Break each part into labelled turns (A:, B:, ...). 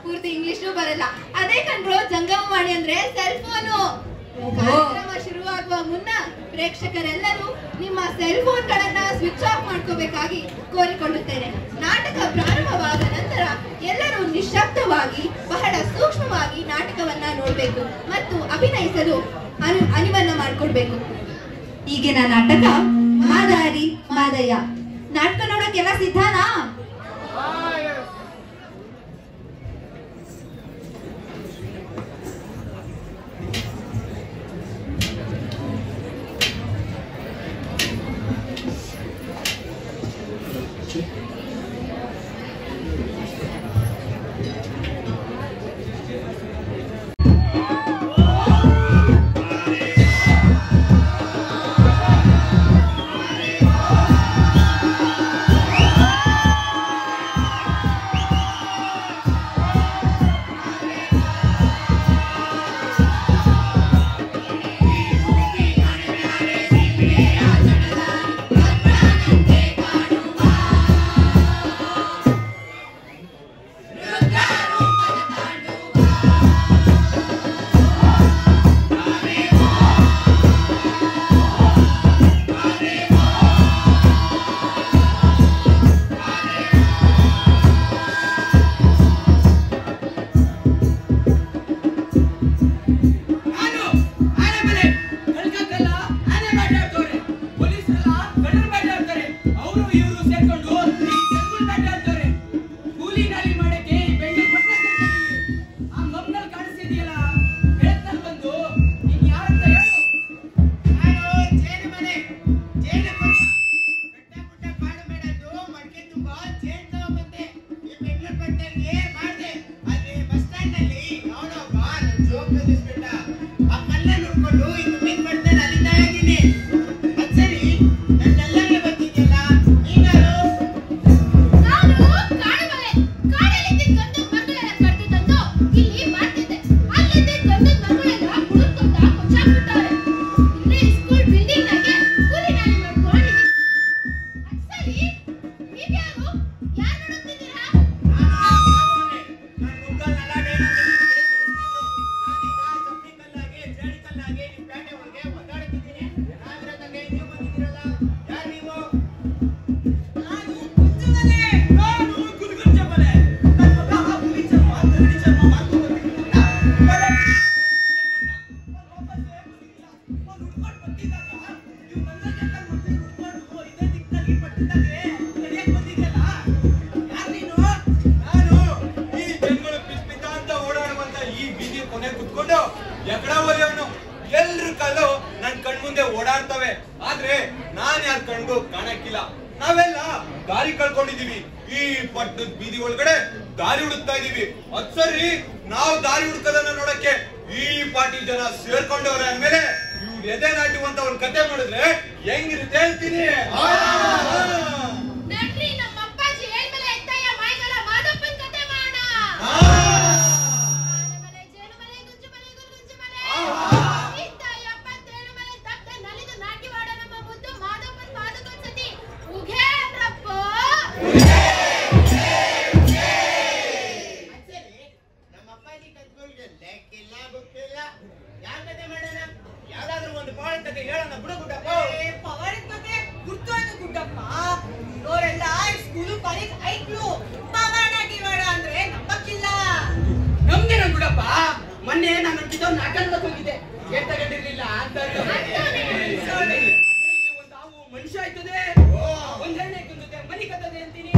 A: ಪೂರ್ತಿ ಇಂಗ್ಲಿಷು ಬರಲ್ಲ. ಅದೇ ಕಂಡ್ರು ಜಂಗಮವಾಣಿ ಅಂದ್ರೆ ಸೆಲ್ ಫೋನು. ಕಾರ್ಯಕ್ರಮ ಶುರುವಾಗುವ ಮುನ್ನ ಪ್ರೇಕ್ಷಕರೆಲ್ಲರೂ ನಿಮ್ಮ ಸೆಲ್ ಫೋನ್ಗಳನ್ನ ಸ್ವಿಚ್ ಆಫ್ ಮಾಡ್ಕೋಬೇಕಾಗಿ ಕೋರಿಕೊಳ್ಳುತ್ತೇನೆ. ನಾಟಕ ಪ್ರಾರಂಭವಾದ ನಂತರ ಎಲ್ಲರೂ ನಿಶ್ಶಬ್ದವಾಗಿ ಬಹಳ ಸೂಕ್ಷ್ಮವಾಗಿ ನಾಟಕವನ್ನ ನೋಡಬೇಕು ಮತ್ತು ಅಭಿನಯಿಸಲು ಅನಿವನ್ನ ಮಾಡಿಕೊಡ್ಬೇಕು. ಈಗಿನ ನಾಟಕ ಮಾದಾರಿ ಮಾದಯ್ಯ. ನಾಟಕ ನೋಡಕ್ಕೆಲ್ಲ ಸಿದ್ಧನಾ?
B: ಎಲ್ರ ಕಲ್ಲು ನನ್ ಕಣ್ ಮುಂದೆ ಓಡಾಡ್ತವೆ, ಆದ್ರೆ ನಾನ್ ಯಾರ ಕಣ್ಗೂ ಕಾಣಕ್ಕಿಲ್ಲ. ನಾವೆಲ್ಲ ದಾರಿ ಕಳ್ಕೊಂಡಿದೀವಿ. ಈ ಪಟ್ಟಣದ ಬೀದಿ ಒಳಗಡೆ ದಾರಿ ಹುಡುಕ್ತಾ ಇದೀವಿ. ಅದ್ ಸರಿ, ನಾವು ದಾರಿ ಹುಡುಕದನ್ನ ನೋಡಕ್ಕೆ ಈ ಪಾರ್ಟಿ ಜನ ಸೇರ್ಕೊಂಡವ್ರೆ ಅಂದ್ಮೇಲೆ ಇವ್ರು ಎದೆ ನಾಟುವಂತ ಒಂದ್ ಕತೆ ಮಾಡಿದ್ರೆ ಹೆಂಗಿರುತ್ತೆ ಹೇಳ್ತೀನಿ.
C: ಮೊನ್ನೆ ನಾನು ನಾಟಕ ಹೋಗಿದ್ದೆ, ಏನ್ ತಗೊಂಡಿರ್ಲಿಲ್ಲ ಅಂತ ಒಂದು ಮನುಷ್ಯ ಆಯ್ತದೆ, ಒಂದ್ ಹೆಣ್ಣೆ ಕುಂದಿದೆ ಮನಿ ಕತ್ತದೆ ಅಂತೀನಿ.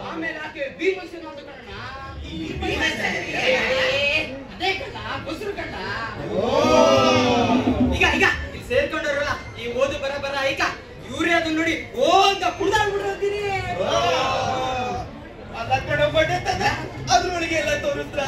C: ಆಮೇಲೆ ಆಕೆ ಭೀಮಸ ನೋಡ್ಕೊಳ್ಳೋಣ, ಅದೇ ಕಣ್ಣ ಬಸ್ರು ಕಣ್ಣ. ಈಗ ಈಗ ಇಲ್ಲಿ ಸೇರ್ಕೊಂಡವ್ರಲ್ಲ ಈ ಓದು ಬರ ಈಗ ಇವ್ರೇ ಅದನ್ನ ನೋಡಿ ಓ ಅಂತ ಕುಡ್ದಾಡ್ಬಿಡ್ತೀನಿ. ಅದ್ರೊಳಗೆ ಎಲ್ಲ ತೋರಿಸ್ರ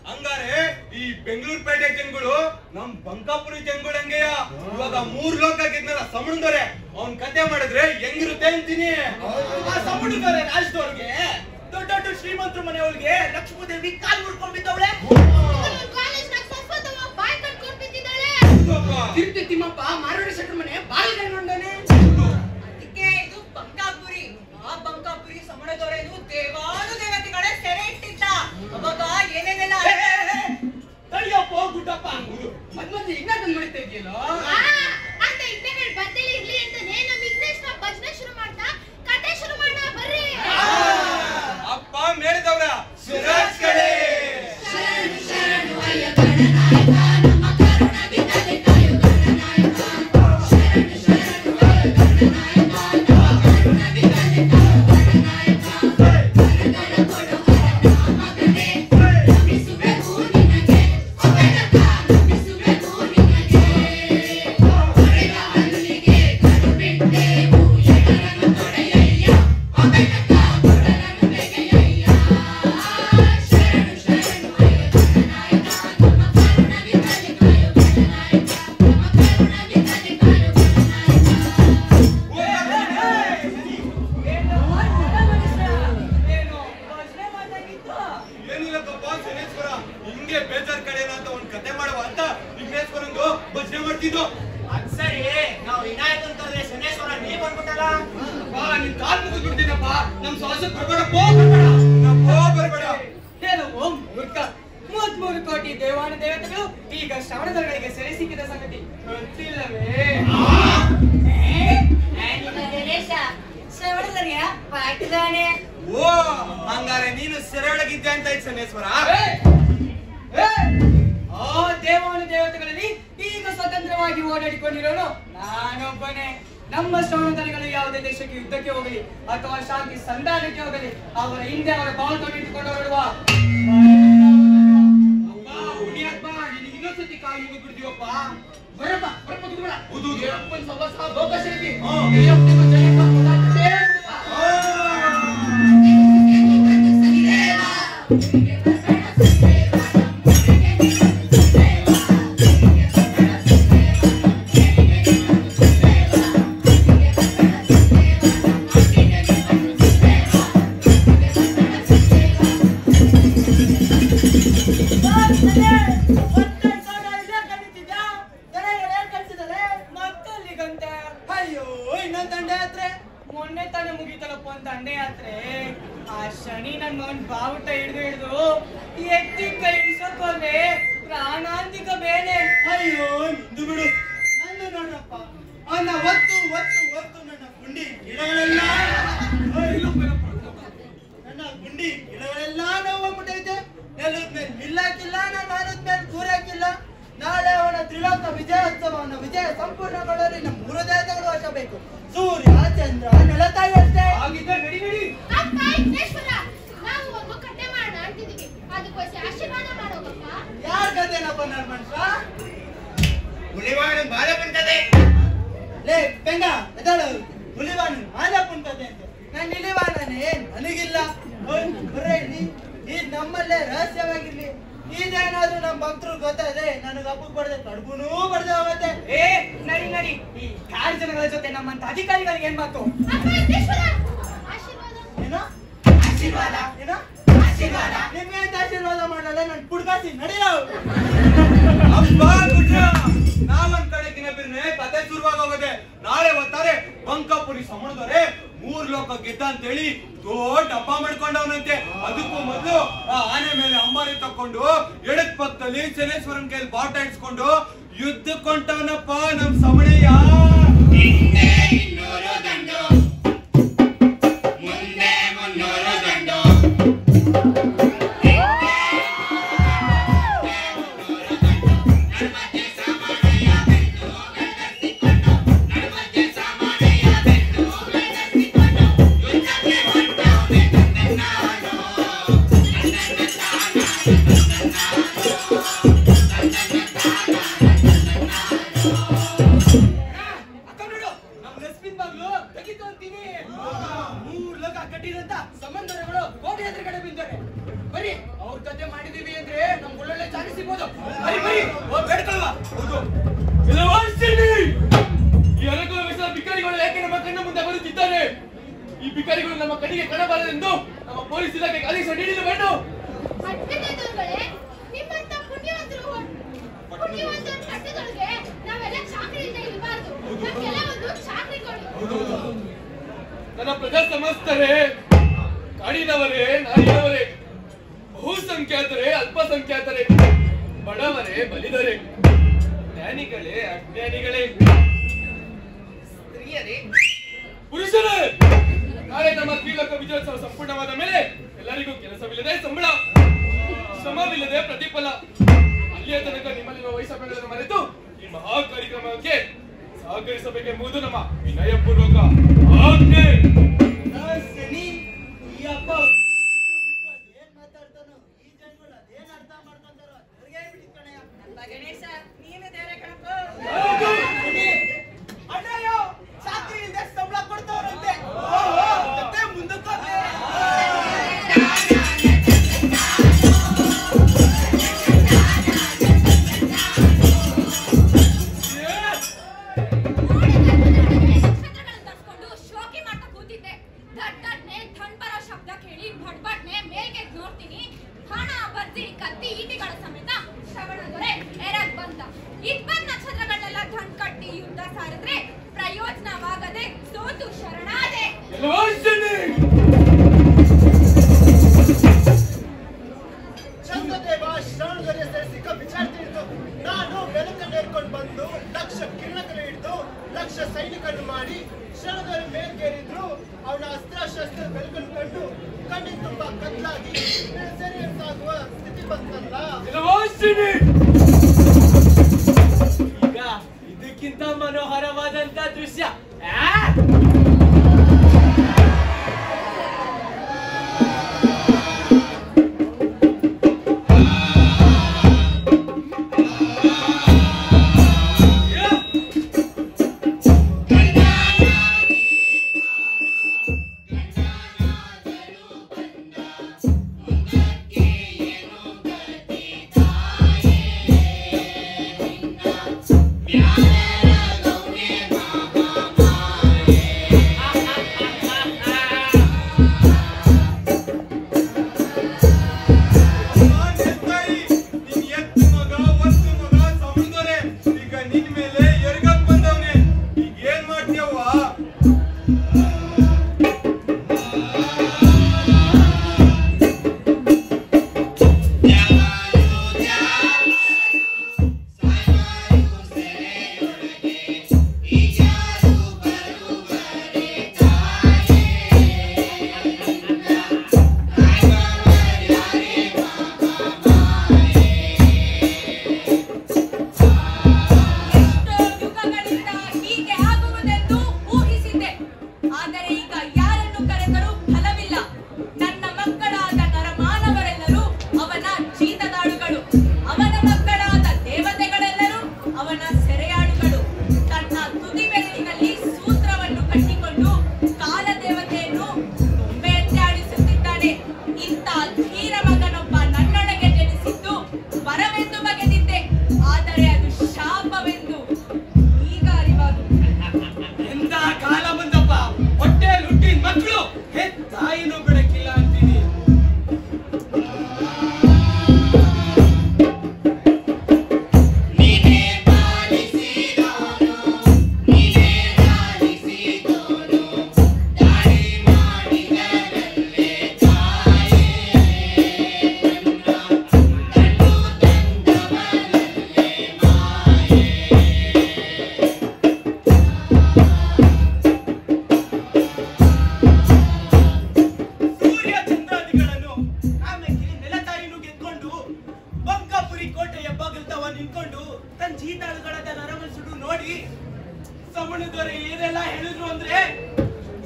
B: ಹಂಗಾರೆ ಈ ಬೆಂಗಳೂರು ಪೇಟೆ ಜನಗಳು ನಮ್ ಬಂಕಾಪುರಿ ಜನಗಳು ಹಂಗೆಯ ಇವಾಗ 3 ಲೋಕ ಆಗಿದ್ನಲ್ಲ ಸಮುಂದರೆ ಅವ್ನ್ ಕತೆ ಮಾಡಿದ್ರೆ ಹೆಂಗಿರುತ್ತೆ ಅಂತೀನಿ.
C: ಆ ಸಮುಂದರೆ ರಾಜ್ಯದವ್ರಿಗೆ ದೊಡ್ಡ ದೊಡ್ಡ ಶ್ರೀಮಂತರ ಮನೆಯವ್ರಿಗೆ ಲಕ್ಷ್ಮೀದೇವಿ ಕಾಲ್ ಮುಡ್ಕೊಂಡ್ಬಿದ್ದವಳೆ. ತಿರುಪತಿ ತಿಮ್ಮಪ್ಪ ಮಾರವಾಡಿ ಶೆಟ್ಟರ ಮನೆ ಬಾಗಿಲು ನೋಡೋನೆ.
D: ಅದಕ್ಕೆ ಇದು ಬಂಕಾಪುರಿ. ಆ ಬಂಕಾಪುರಿ ಸಮಣದವರೇನು ದೇವಾನುದೇವತೆಗಳೇ ಸೆರೆ ಇಟ್ಟಿದ್ದ. ಅವಾಗ ಏನೇನೆಲ್ಲ
C: ತಡಿಯಪ್ಪ ಗುಡ್ಡಪ್ಪ. ಮಧ್ಯ ಇನ್ನೊಂದು ನೋಡ್ತಾ ಇದೆಯಲ್ಲೋ.
A: ಅಂತ ಇದ್ದರೆ ಬದ್ದಲಿ ಇರ್ಲಿ ಅಂತಾನೆ ನಮ್ಮ ವಿಘ್ನೇಶ್ವರ ಭಜನೆ ಶುರು ಮಾಡ್ತಾ ಕತೆ ಶುರು ಮಾಡೋಣ ಬರ್ರಿ.
B: ಅಪ್ಪ ಮೇಳಿದವ್ರ ಸುರಾಜ್ ಕಡೆ
A: ಶರಣು ಶರಣು ಅಯ್ಯ ಗಣನಾಯಕ ನಮ್ಮ ಕರುಣ ಬಿದ್ದದೆ ಕಾಯು ಗಣನಾಯಕ. ಶರಣು ಶರಣು ಅಯ್ಯ ಗಣನಾಯಕ ನಮ್ಮ ಕರುಣ ಬಿದ್ದದೆ ಕಾಯು ಗಣನಾಯಕ. ವರಗಳ ಕೊಡು ಮಗನೇ ನಮಿಸುವೆವು ನಿನಗೆ ಅವನಕ ನಮಿಸುವೆವು ನಿನಗೆ. ಹೊರೆಯ ಹಲ್ಲಿಗೆ ಕರು ಬಿಟ್ಟೆವು ಎಡರನ್ನು ತೊಡೆಯಯ್ಯ ಅವನಕ ಕೊಡರನ್ನು ಬೆಗೆಯಯ್ಯ. ಶರಣು ಶರಣು ಅಯ್ಯ ಗಣನಾಯಕ ನಮ್ಮ ಕರುಣ ಬಿದ್ದದೆ ಕಾಯು ಗಣನಾಯಕ. ನಮ್ಮ ಕರುಣ ಬಿದ್ದದೆ ಕಾಯು ಗಣನಾಯಕ.
D: ಏನು ಭಜನೆ ಮಾಡ್ದಾಗಿತ್ತು.
B: ಏನಿಲ್ಲಕ್ಕಪ್ಪ ಶನೇಶ್ವರ, ಹಿಂಗೆ ಬೇಜಾರ್ ಕಡೆ ಅಂತ ಒಂದ್ ಕತೆ ಮಾಡುವ ಅಂತ ವಿಘ್ನೇಶ್ವರಂದು ಭಜನೆ ಮಾಡ್ತಿದ್ದು.
D: ಅದ್ ಸರಿ, ನಾವು ವಿನಾಯಕನ್ ಕರೆದ್ರೆ ಶನೇಶ್ವರ ನೀ ಬಂದ್ಬಿಟ್ಟಲ್ಲ.
C: ನಿನ್ ಕಾಲ್ ಮುಗಿದು ಬಿಡ್ತೀನಪ್ಪ. ನಮ್ ಸಾಹಸ ಬರ್ಬೇಡಪ್ಪ.
B: ಬರ್ಬೇಡ.
D: ಏನು ಓಂ ಮೂರ್ಖ. 33 ಕೋಟಿ ದೇವಾನು ದೇವತೆಗಳು ಈಗ ಶ್ರವಣದವರಿಗೆ ಸೆರೆ ಸಿಕ್ಕಿದ ಸಂಗತಿ ಗೊತ್ತಿಲ್ಲವೇ? ಶ್ರವಣದವರಿಗೆ ಪಾಠದಾನೆ.
B: ಓ ಹಂಗಾರೆ ನೀನು ಸೆರೆ ಒಳಗಿದ್ದೆ ಅಂತ ಆಯ್ತು ಶನೇಶ್ವರ.
D: ಆ ದೇವಾನು ದೇವತೆಗಳಲ್ಲಿ ಈಗ ಸ್ವತಂತ್ರವಾಗಿ ಓಡಾಡಿಕೊಂಡಿರೋನು ನಾನೊಬ್ಬನೇ. ನಮ್ಮ ಶ್ರವಣದವರಿಗಳು ಯಾವುದೇ ದೇಶಕ್ಕೆ ಯುದ್ಧಕ್ಕೆ ಹೋಗಲಿ ಅಥವಾ ಶಾಂತಿ ಸಂಧಾನಕ್ಕೆ ಹೋಗಲಿ ಅವರ ಹಿಂದೆ ಅವರ ಬಾವುಟವನ್ನು ಇಟ್ಟುಕೊಂಡು ಹೊರಡುವ
C: ಹುಣಿಯಪ್ಪ, ನಿನಗೆ ಇನ್ನೊಂದ್ಸತಿ ಕಾಲು ಮುಗಿದು ಬಿಡ್ತೀವಪ್ಪ. ಬರಪ್ಪ ಬರಪ್ಪ ದುಡ್ಬೇಡ. ಅಪ್ಪನ ಸವಾಸ ಅವಕಾಶ ಐತಿ.
D: ಮತ್ತಲ್ಲಿಗಂತೆ ಅಯ್ಯೋ ಇನ್ನೊಂದು ದಂಡಯಾತ್ರೆ. ಮೊನ್ನೆ ತಾನೇ ಮುಗೀತಲ್ಲಪ್ಪ ಒಂದು ದಂಡಯಾತ್ರೆ. ಆ ಶನಿ ನನ್ನ ಬಾವುಟ ಹಿಡಿದು ಎತ್ತಿ ಕೈ ಇಳಿಸೋಕೋದ್ರೆ ಪ್ರಾಣಾಂತಿಕ ಬೇನೆ.
E: ಅಯ್ಯೋ ನಿಂದು ಬಿಡು. ನಂದು ನೋಡಪ್ಪ, ಅವನ ಒತ್ತು ಒತ್ತು ಒತ್ತು ನನ್ನ ಗುಂಡಿ ಗಿಡಗಳೆಲ್ಲ ನೋವಾಗ್ಬಿಟ್ಟೈತೆ. ನೆಲದ ಮೇಲೆ ಮಿಲ್ಲಾಕಿಲ್ಲ, ನಾನು ನಾನದ ಮೇಲೆ ಕೂರಾಕಿಲ್ಲ. ನಾಳೆ ಅವನ ತ್ರಿಲೋಕ ವಿಜಯೋತ್ಸವವನ್ನು ವಿಜಯ ಸಂಪೂರ್ಣಗೊಳ್ಳಲು ನಮ್ಮ ಮೂರು ದೇವತೆಗಳು ವಶಬೇಕು. ಸೂರ್ಯ, ಚಂದ್ರ, ನೆಲತಾಯಿ ಅಷ್ಟೇ.
C: ಆಗಿದ್ದ ನಡಿ ನಡಿ.
A: ಅಪ್ಪ ವಿಘ್ನೇಶ್ವರ, ನಾವು ಒಂದು ಕತೆ ಮಾಡೋಣ ಅಂತಿದೀವಿ. ಅದಕ್ಕೋಸ್ಕರ ಆಶೀರ್ವಾದ ಮಾಡೋಕಪ್ಪ.
E: ಯಾರ ಕತೆನಪ್ಪ ನನ್ನ ಮನುಷ್ಯ?
B: ಹುಲಿವಾಣ ಬಾಲ ಬಂತದೆ.
E: ಲೇ ಬೆಂಗ ಎದಾಳು, ಹುಲಿವಾಣ ಮಾಲಪ್ಪನ ಕತೆ ಅಂತ. ನಾನು ಇಲಿವಾಣನೇ ನನಗಿಲ್ಲ. ಬರೇ ಈ ನಮ್ಮಲ್ಲೇ ರಹಸ್ಯವಾಗಿರ್ಲಿ. ಇದೇನಾದ್ರೂ ನಮ್ಮ ಭಕ್ತರು ಗೊತ್ತಾದ್ರೆ ನನಗೆ ಹಬ್ಬಕ್ಕೆ ಬಡದೆ ಕಡ್ಬೂನೂ ಬಡದೆ ಹೋಗುತ್ತೆ.
D: ನಡಿ ನಡಿ. ಈ ಕಾಡು ಜನಗಳ ಜೊತೆ ನಮ್ಮಂತ ಅಧಿಕಾರಿಗಳಿಗೆ ಏನ್ ಮಾತು?
A: ಅಪ್ಪ ವಿಘ್ನೇಶ್ವರ, ಆಶೀರ್ವಾದ.
E: ಏನೋ ಆಶೀರ್ವಾದ, ಏನೋ ಆಶೀರ್ವಾದ. ನಿಮ್ಗೆ ಅಂತ ಆಶೀರ್ವಾದ ಮಾಡಲ್ಲ, ನಾನು ಪುಡ್ಕಾಸಿ ನಡೆಯೋ.
B: ಅಪ್ಪ ಗುಡ್ಡ, ನಾವೊಂದ್ ಕಡೆಗಿನ ಬಿರ್ನೆ ಕತೆ ಶುರುವಾಗೋಗದೆ. ನಾಳೆ ಒತ್ತಾರೆ ಬಂಕಾಪುರಿ ಸಮಣದವರೇ 3 ಲೋಕ ಗೆದ್ದ ಅಂತೇಳಿ ದೊಡ್ಡ ಹಬ್ಬ ಮಾಡ್ಕೊಂಡವನಂತೆ. ಅದಕ್ಕೂ ಮೊದಲು ಆ ಆನೆ ಮೇಲೆ ಅಂಬಾರಿ ತಕೊಂಡು ಎಡಕ್ ಪಕ್ಕದಲ್ಲಿ ಶನೇಶ್ವರನ್ ಕೈಲಿ ಬಾಟ ಇಡ್ಸ್ಕೊಂಡು ಯುದ್ಧ ಕೊಂಡವನಪ್ಪ ನಮ್ ಸಮಣಯ್ಯ.
C: ಸಂಬಂಧಗಳು ಕೋಟೆ ಎದುರುಗಡೆ ಬಿದ್ದಾರೆ. ಬರೀ ಅವ್ರ ಕತೆ ಮಾಡಿದೀವಿ ಅಂದ್ರೆ ನಮ್ಗೆ ಒಳ್ಳೊಳ್ಳೆ ಚಾನ್ಸ್ ಸಿಗ್ಬೋದು. ಬರೀ ಬರೀ ಬೇಡ್ಕೊಳ್ವಾ. ಈ ಅನುಕೂಲ ಭಿಕಾರಿಗಳು ಯಾಕೆ ನಮ್ಮ ಕಣ್ಣ ಮುಂದೆ ಬರುತ್ತಿದ್ದಾರೆ? ಈ ಭಿಕಾರಿಗಳು ನಮ್ಮ ಕಣ್ಣಿಗೆ ಕಾಣಬಾರದೆಂದು ನಮ್ಮ ಪೊಲೀಸ್ ಇಲಾಖೆಗೆ ಆದೇಶ ನೀಡಿದ ಬೇಡ.
A: ನಿಮ್ಮಂತ ಪುಣ್ಯವಂತರ ಕಟ್ಟದೊಳಗೆ ನಾವೆಲ್ಲ
C: ಪ್ರಜಾ ಸಮಸ್ತರೇ, ಕಾಡಿನವರೇ, ನಾಡಿನವರೇ, ಬಹುಸಂಖ್ಯಾತರೇ, ಅಲ್ಪಸಂಖ್ಯಾತರೇ, ಬಡವರೇ, ಬಲಿದರೇ, ಜ್ಞಾನಿಗಳೇ, ಅಜ್ಞಾನಿಗಳೇ, ಸ್ತ್ರೀಯರೇ, ಪುರುಷರೇ, ನಾಳೆ ನಮ್ಮ ತ್ರಿಲೋಕ ವಿಜಯೋತ್ಸವ ಸಂಪೂರ್ಣವಾದ ಮೇಲೆ ಎಲ್ಲರಿಗೂ ಕೆಲಸವಿಲ್ಲದೆ ಸಂಬಳ, ಶ್ರಮವಿಲ್ಲದೆ ಪ್ರತಿಫಲ. ಅಲ್ಲಿಯ ತನಕ ನಿಮ್ಮಲ್ಲಿರುವ ವೈಷಮ್ಯಗಳನ್ನು ಮರೆತು ಈ ಮಹಾ ಕಾರ್ಯಕ್ರಮಕ್ಕೆ ಸಹಕರಿಸಬೇಕೆಂಬುದು ನಮ್ಮ ವಿನಯಪೂರ್ವಕ ಆಜ್ಞೆ.
E: ಶನಿ ಈ ಹಬ್ಬ ಬಿಟ್ಟು ಏನ್ ಮಾತಾಡ್ತಾನೋ, ಈ ಜನಗಳು ಅದೇನ್ ಅರ್ಥ ಮಾಡ್ಕೊಂತಾರೋ ಅವ್ರಿಗೆ ಬಿಡಿ ಕಣಯ್ಯ.
D: ಗಣೇಶ ನೀನು ದೇವರೇ ಕಣಪ್ಪ.
E: ಅಣ್ಣಯ್ಯ ಚಾಕ್ರಿ ಇಲ್ಲದೆ ಸಂಬಳ ಕೊಡ್ತಾವ್ರಂತೆ. ಮುಂದಕ್ಕೆ
A: ಪ್ರಯೋಜನವಾಗದೆ ಸೋತು ಶರಣಾದೆ.
F: ಚಂದ್ರದೇವ ಶ್ರವಣದಲ್ಲಿ ಸೇರಿಸಿಕ ವಿಚಾರ ತಿಳಿದು ನಾನು ಬೆಳಕನ್ನೇರ್ಕೊಂಡು ಬಂದು ಲಕ್ಷ ಕಿರಣಗಳು ಹಿಡಿದು ಲಕ್ಷ ಸೈನಿಕರನ್ನು ಮಾಡಿ ಶ್ರವಣದಲ್ಲಿ ಮೇಲ್ಗೇರಿದ್ರು. ಅವನ ಅಸ್ತ್ರಶಸ್ತ್ರ ಬೆಳಕನ್ನು ಕಂಡು ಕಣ್ಣಿನ ತುಂಬಾ ಕತ್ಲಾಗಿ ಸೆರೆ ಸಾಗುವ ಸ್ಥಿತಿ ಬಂತಲ್ಲ.
E: ಈಗ ಇದಕ್ಕಿಂತ ಮನೋಹರವಾದಂತ ದೃಶ್ಯ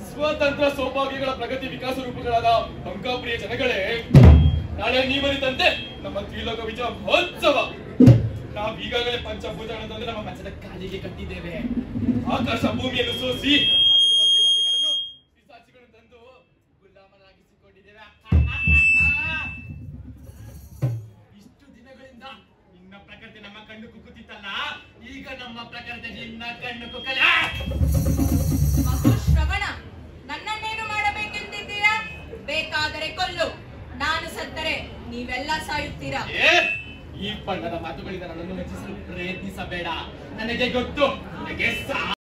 C: ಸ್ವತಂತ್ರ ಸೌಭಾಗ್ಯಗಳ ಪ್ರಗತಿ ವಿಕಾಸ ರೂಪಗಳಾದ ಬಂಕಾಪುರಿಯ ಜನಗಳೇ, ನಾಳೆ ನೀವರಿದಂತೆ ನಮ್ಮ ತ್ರಿಲೋಕ ವಿಜಯ ಮಹೋತ್ಸವ. ನಾವು ಈಗಾಗಲೇ ಪಂಚಭೂತಗಳನ್ನು ತಂದು ನಮ್ಮ ಮನದ ಕಾಲಿಗೆ ಕಟ್ಟಿದ್ದೇವೆ. ಆಕಾಶ ಭೂಮಿಯನ್ನು ಸೋಸಿ ಅಲ್ಲಿರುವ ದೇವತೆಗಳನ್ನು ಪಿಶಾಚಿಗಳನ್ನು ತಂದು ಗುಲಾಮನಾಗಿಸಿಕೊಂಡಿದ್ದೇವೆ. ಇಷ್ಟು ದಿನಗಳಿಂದ ನಿನ್ನ ಪ್ರಕೃತಿ ನಮ್ಮ ಕಣ್ಣು ಕುಕ್ಕುತ್ತಿತ್ತಲ್ಲ, ಈಗ ನಮ್ಮ ಪ್ರಕೃತಿ ನಿನ್ನ ಕಣ್ಣು ಕುಕ್ಕಲ.
A: ಶ್ರವಣ, ನನ್ನನ್ನೇನು ಮಾಡಬೇಕೆಂದಿದ್ದೀರಾ? ಬೇಕಾದರೆ ಕೊಲ್ಲು, ನಾನು ಸತ್ತರೆ ನೀವೆಲ್ಲ ಸಾಯುತ್ತೀರಾ.
C: ಈ ಬಣ್ಣದ ಮಾತುಗಳಿಂದ ನನ್ನನ್ನು ಮೆಚ್ಚಿಸಲು ಪ್ರಯತ್ನಿಸಬೇಡ. ನನಗೆ ಗೊತ್ತು, ನನಗೆ